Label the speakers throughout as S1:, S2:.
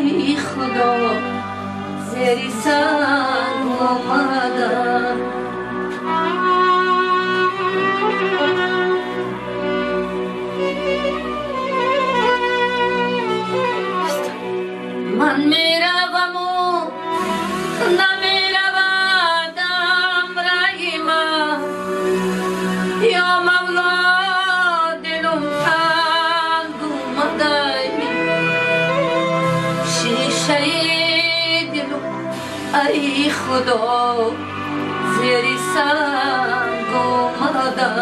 S1: ای خدا زیر سنگ آمدم. من میروم و نمیرودم رحیمم، یا مولا دلم تنگ اومده، شیشه دلم ای خدا زیر سنگ آمده.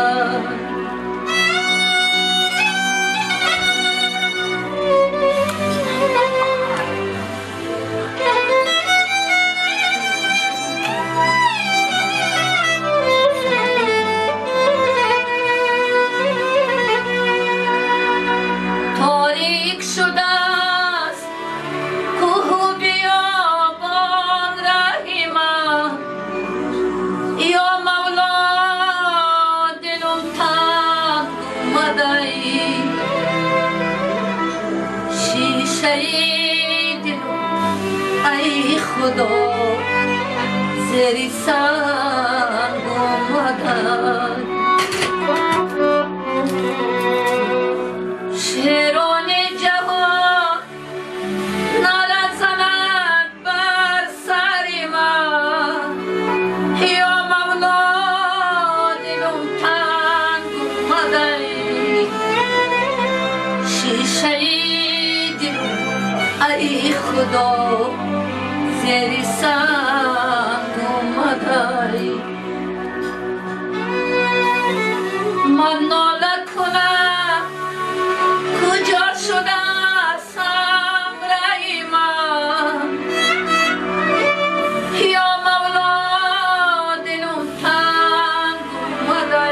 S1: ای خدا زیر سنگ آمده. شیران جهان نرسند بر سر من، یا مولا دلم تنگ اومده، شیشه دلم ای خدا زیر سنگ آمده. من ناله کنم کجا شده سمره من، یا مولا دلم تنگ اومده،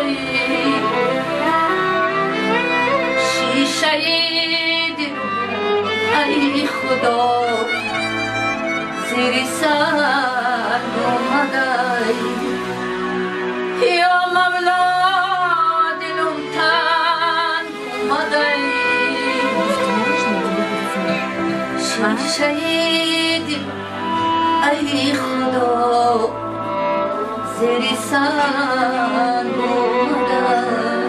S1: شیشه دلم ای خدا زیر سنگ آمده، یا مولا دلم تنگ اومده، شیشه دل ای خدا زیر سنگ آمده.